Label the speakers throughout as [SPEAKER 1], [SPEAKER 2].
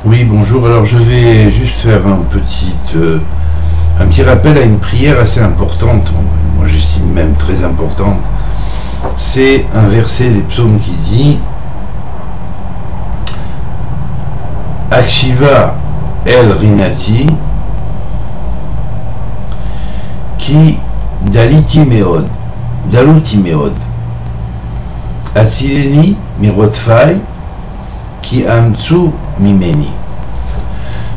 [SPEAKER 1] Oui, bonjour. Alors je vais juste faire un petit rappel à une prière assez importante, moi j'estime même très importante. C'est un verset des psaumes qui dit Akshiva el Rinati qui daluti meod Atsileni mirotfai qui amtsu mimeni.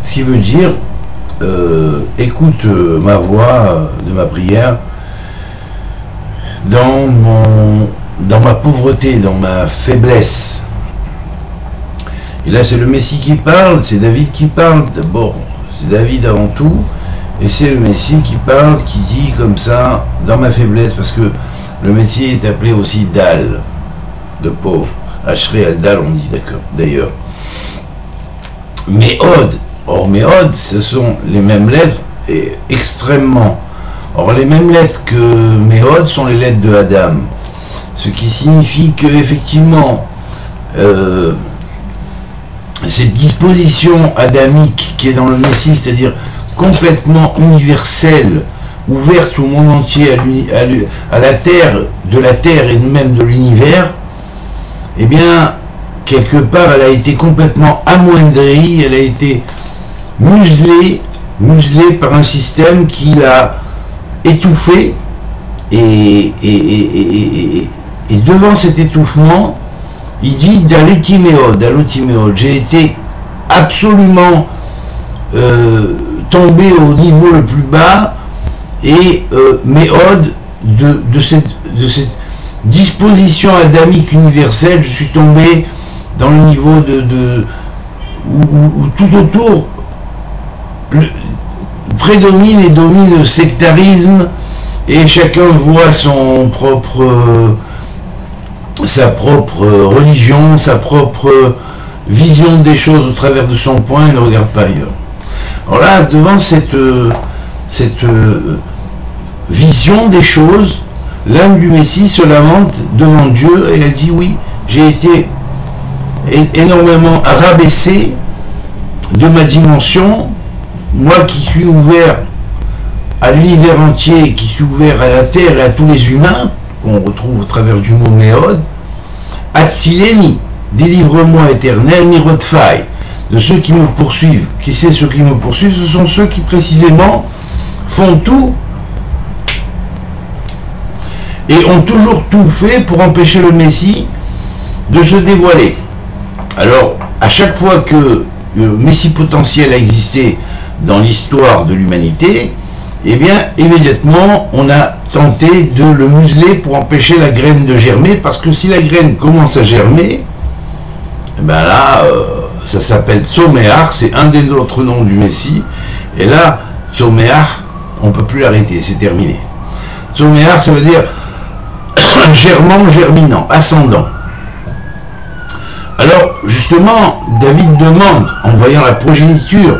[SPEAKER 1] Ce qui veut dire écoute ma voix de ma prière dans ma pauvreté, dans ma faiblesse. Et là c'est le Messie qui parle, c'est David qui parle d'abord, c'est David avant tout, et c'est le Messie qui parle, qui dit comme ça, dans ma faiblesse, parce que le Messie est appelé aussi Dal, de pauvre. Ashrei al Dal on dit d'ailleurs. Méod, or Méod, ce sont les mêmes lettres, et extrêmement. Or les mêmes lettres que Méod sont les lettres de Adam, ce qui signifie que effectivement cette disposition adamique qui est dans le Messie, c'est-à-dire complètement universelle, ouverte au monde entier, à la terre, de la terre et même de l'univers, eh bien, quelque part, elle a été complètement amoindrie, elle a été muselée par un système qui l'a étouffée, et devant cet étouffement, il dit Dalutiméod, j'ai été absolument tombé au niveau le plus bas, et Méod, de cette disposition adamique universelle, je suis tombé dans le niveau où tout autour prédomine et domine le sectarisme, et chacun voit sa propre religion, sa propre vision des choses au travers de son point, il ne regarde pas ailleurs. Alors là, devant cette vision des choses, l'âme du Messie se lamente devant Dieu et elle dit oui, j'ai été énormément rabaissé de ma dimension, moi qui suis ouvert à l'univers entier, qui suis ouvert à la terre et à tous les humains, qu'on retrouve au travers du mot Méod. Atsileni, délivre-moi éternel, mirotfai, de ceux qui me poursuivent. Qui c'est ceux qui me poursuivent? Ce sont ceux qui précisément font tout et ont toujours tout fait pour empêcher le Messie de se dévoiler. Alors, à chaque fois que le Messie potentiel a existé dans l'histoire de l'humanité, eh bien, immédiatement, on a tenté de le museler pour empêcher la graine de germer, parce que si la graine commence à germer, eh ben là, ça s'appelle Tzoméach, c'est un des autres noms du Messie, et là, Tzoméach, on ne peut plus l'arrêter, c'est terminé. Tzoméach, ça veut dire germant, germinant, ascendant. Alors, justement, David demande, en voyant la progéniture,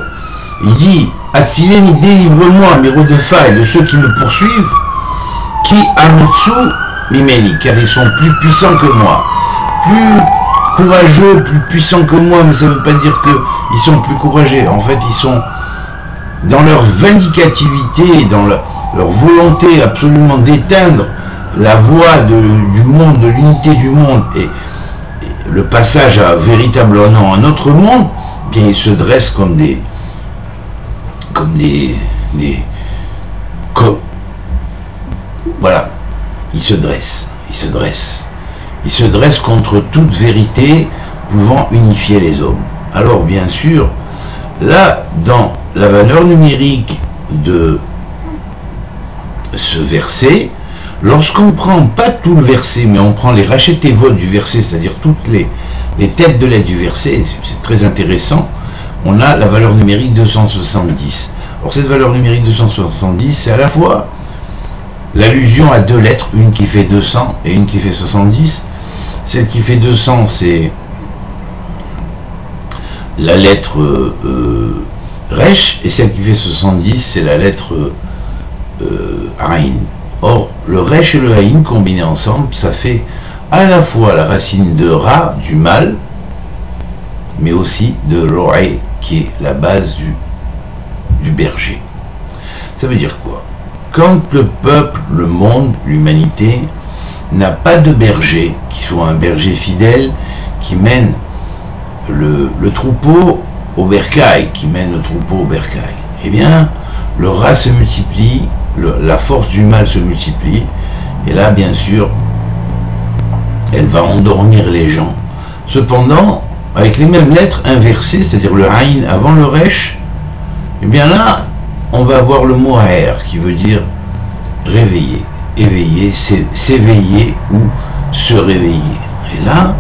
[SPEAKER 1] il dit Atsileni, délivre-moi, mirotfai, de ceux qui me poursuivent, qui amtsu mimeni, car ils sont plus puissants que moi, plus courageux, plus puissants que moi, mais ça ne veut pas dire qu'ils sont plus courageux. En fait, ils sont dans leur vindicativité, dans leur volonté absolument d'éteindre la voie du monde, de l'unité du monde, et le passage à véritablement un autre monde, bien ils se dressent voilà, ils se dressent contre toute vérité pouvant unifier les hommes. Alors bien sûr, là, dans la valeur numérique de ce verset, lorsqu'on ne prend pas tout le verset, mais on prend les rachetés votes du verset, c'est-à-dire toutes les têtes de lettres du verset, c'est très intéressant, on a la valeur numérique 270. Alors cette valeur numérique 270, c'est à la fois l'allusion à deux lettres, une qui fait 200 et une qui fait 70. Celle qui fait 200, c'est la lettre Resh, et celle qui fait 70, c'est la lettre Aïn. Or, le Resh et le Aïn combinés ensemble, ça fait à la fois la racine de Ra, du mal, mais aussi de l'oreille, qui est la base du berger. Ça veut dire quoi? Quand le peuple, le monde, l'humanité n'a pas de berger, qui soit un berger fidèle, qui mène le troupeau au bercail, eh bien, le rat se multiplie, la force du mal se multiplie, et là, bien sûr, elle va endormir les gens. Cependant, avec les mêmes lettres inversées, c'est-à-dire le aïn avant le resh, eh bien là, on va avoir le mot aer, qui veut dire réveiller, éveiller, s'éveiller ou se réveiller. Et là,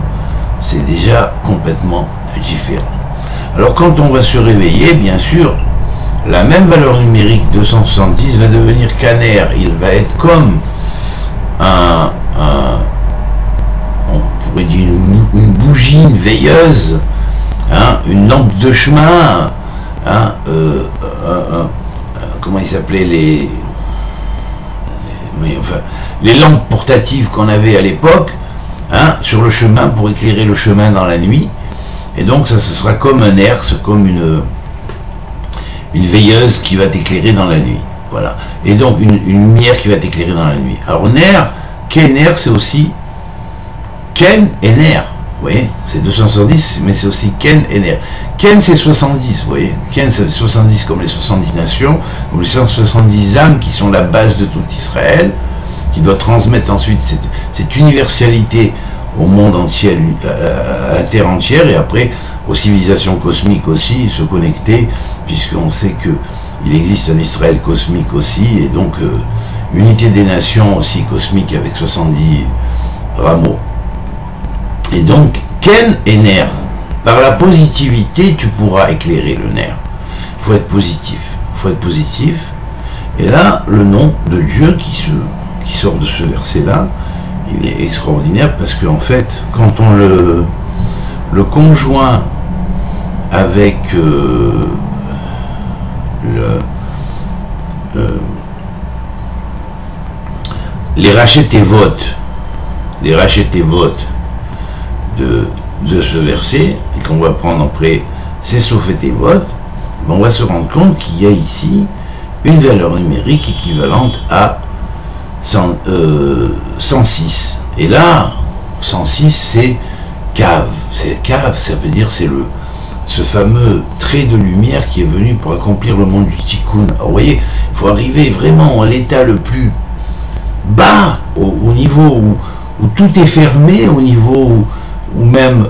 [SPEAKER 1] c'est déjà complètement différent. Alors quand on va se réveiller, bien sûr, la même valeur numérique 270 va devenir caner. Il va être comme on pourrait dire une bougie, une veilleuse, hein, une lampe de chemin, hein, comment ils s'appelaient les lampes portatives qu'on avait à l'époque, hein, sur le chemin pour éclairer le chemin dans la nuit. Et donc ça, ce sera comme un air, c'est comme une veilleuse qui va t'éclairer dans la nuit. Voilà. Et donc une lumière qui va t'éclairer dans la nuit. Alors ner, kener, c'est aussi ken et ner. Vous voyez, c'est 270, mais c'est aussi ken et ner. Ken, c'est 70, vous voyez. Ken, c'est 70 comme les 70 nations, comme les 170 âmes qui sont la base de tout Israël, qui doit transmettre ensuite cette universalité au monde entier, à la terre entière, et après aux civilisations cosmiques aussi, se connecter, puisqu'on sait qu'il existe un Israël cosmique aussi, et donc unité des nations aussi cosmique avec 70 rameaux. Et donc, Ken et Ner, par la positivité, tu pourras éclairer le Ner. Il faut être positif, et là, le nom de Dieu qui sort de ce verset-là, il est extraordinaire, parce qu'en fait, quand on le conjoint avec les rachetés-votes de ce verset, et qu'on va prendre après ces sophétés-votes, on va se rendre compte qu'il y a ici une valeur numérique équivalente à 106. Et là, 106, c'est cave. C'est cave, ça veut dire c'est ce fameux trait de lumière qui est venu pour accomplir le monde du tikkun. Alors, vous voyez, il faut arriver vraiment à l'état le plus bas, au niveau où tout est fermé, au niveau où même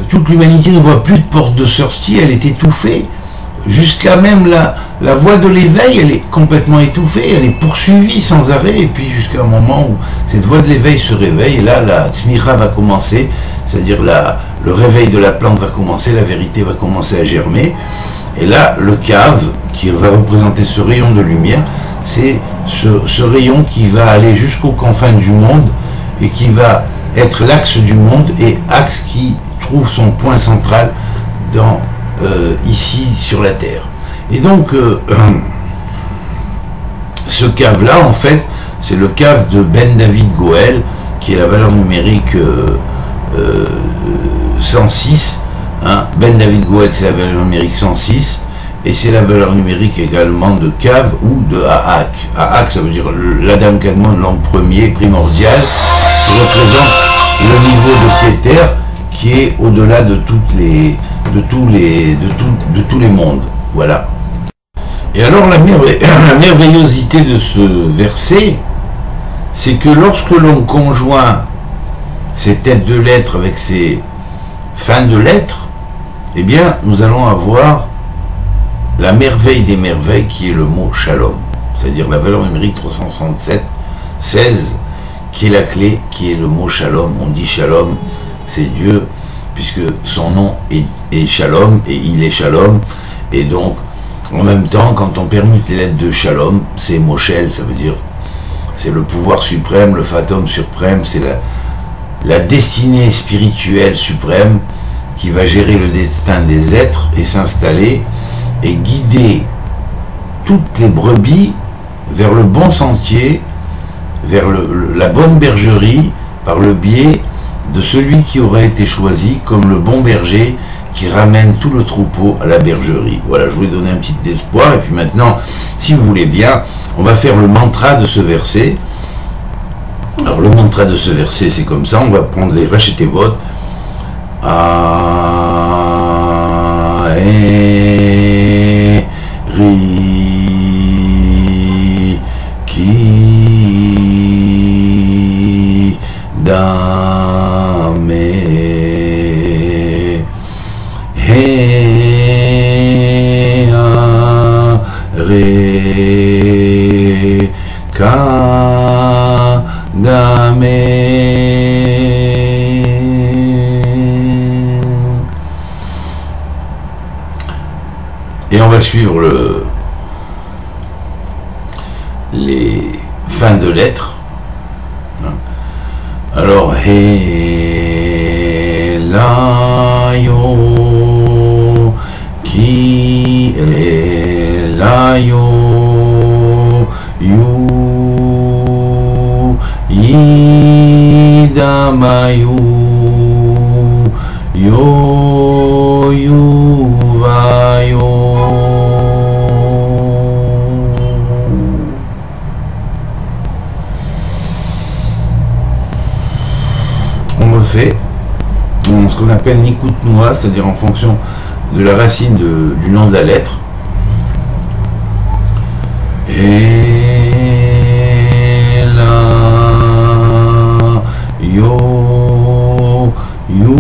[SPEAKER 1] toute l'humanité ne voit plus de porte de sortie, elle est étouffée. Jusqu'à même la voie de l'éveil, elle est complètement étouffée, elle est poursuivie sans arrêt, et puis jusqu'à un moment où cette voie de l'éveil se réveille, et là la tzmira va commencer, c'est-à-dire le réveil de la plante va commencer, la vérité va commencer à germer, et là le cave, qui va représenter ce rayon de lumière, c'est ce rayon qui va aller jusqu'aux confins du monde, et qui va être l'axe du monde, et axe qui trouve son point central ici sur la Terre. Et donc ce cave là en fait c'est le cave de Ben David Goel, qui est la valeur numérique 106, hein. Ben David Goel, c'est la valeur numérique 106, et c'est la valeur numérique également de cave ou de Aak. Aak, ça veut dire l'Adam Kadmon, l'homme premier primordial, qui représente le niveau de Keter, qui est au-delà de tous les mondes. Voilà. Et alors la merveillosité de ce verset, c'est que lorsque l'on conjoint ces têtes de lettres avec ces fins de lettres, eh bien nous allons avoir la merveille des merveilles, qui est le mot shalom, c'est-à-dire la valeur numérique 367, 16, qui est la clé, qui est le mot shalom. On dit shalom, c'est Dieu, puisque son nom est Shalom, et il est Shalom, et donc, en même temps, quand on permute les lettres de Shalom, c'est Moshel, ça veut dire, c'est le pouvoir suprême, le fatum suprême, c'est la destinée spirituelle suprême, qui va gérer le destin des êtres, et s'installer, et guider toutes les brebis vers le bon sentier, vers la bonne bergerie, par le biais de celui qui aurait été choisi comme le bon berger, qui ramène tout le troupeau à la bergerie. Voilà, je voulais donner un petit espoir. Et puis maintenant, si vous voulez bien, on va faire le mantra de ce verset. Alors le mantra de ce verset, c'est comme ça. On va prendre les racheter votre ki dame ka dame. Et on va suivre les fins de lettres. Alors, he la yo ki la yo yu yida mayu yo yu va yo. Fait ce qu'on appelle Nikut Noa, c'est-à-dire en fonction de la racine du nom de la lettre. Et la yo yu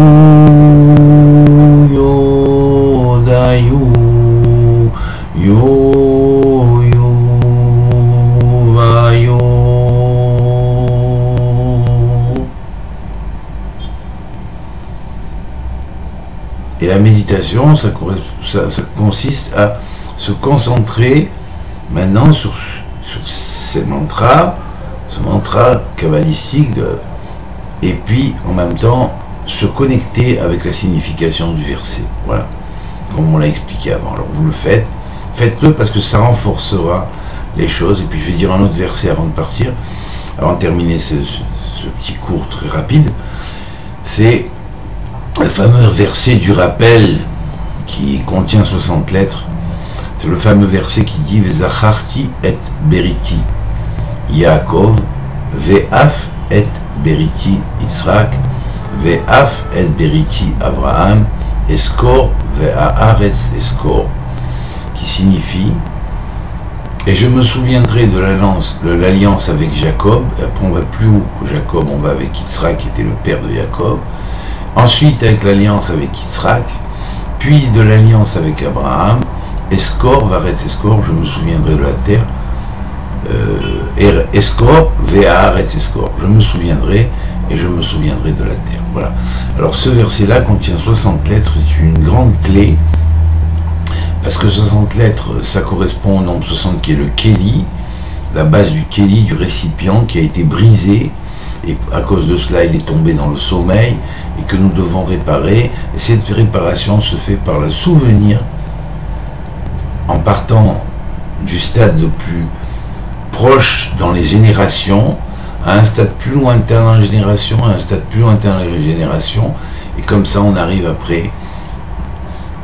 [SPEAKER 1] yo da yu yo yu va yo. Et la méditation, ça consiste à se concentrer maintenant sur ces mantras, ce mantra kabbalistique, et puis en même temps se connecter avec la signification du verset. Voilà, comme on l'a expliqué avant. Alors vous le faites, faites-le parce que ça renforcera les choses. Et puis je vais dire un autre verset avant de partir, avant de terminer ce petit cours très rapide. C'est le fameux verset du rappel qui contient 60 lettres. C'est le fameux verset qui dit Vezacharti et beriti Yaakov, Ve'af et beriti Yitzhak, Ve'af et beriti Abraham, Eskor ve'haaretz eskor, qui signifie et je me souviendrai de l'alliance avec Jacob. Et après on va plus haut que Jacob, on va avec Yitzhak qui était le père de Jacob. Ensuite avec l'alliance avec Yitzhak, puis de l'alliance avec Abraham, Eskor, Varetz Eskor, je me souviendrai de la terre, Eskor, Ve'haaretz Eskor, je me souviendrai et je me souviendrai de la terre. Voilà. Alors ce verset-là contient 60 lettres, c'est une grande clé, parce que 60 lettres, ça correspond au nombre 60 qui est le Kéli, la base du Kéli, du récipient qui a été brisé, et à cause de cela il est tombé dans le sommeil et que nous devons réparer. Et cette réparation se fait par le souvenir, en partant du stade le plus proche dans les générations à un stade plus lointain dans les générations, à un stade plus lointain dans les générations, et comme ça on arrive après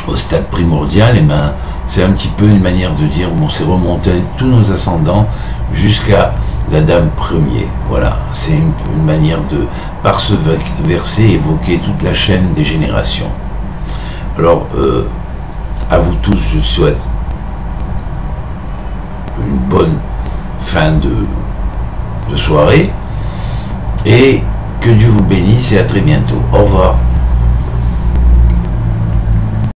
[SPEAKER 1] au stade primordial. Et ben c'est un petit peu une manière de dire bon, c'est remonter tous nos ascendants jusqu'à l'Adam premier. Voilà, c'est une manière de, par ce verset, évoquer toute la chaîne des générations. Alors, à vous tous, je souhaite une bonne fin de soirée, et que Dieu vous bénisse, et à très bientôt. Au revoir.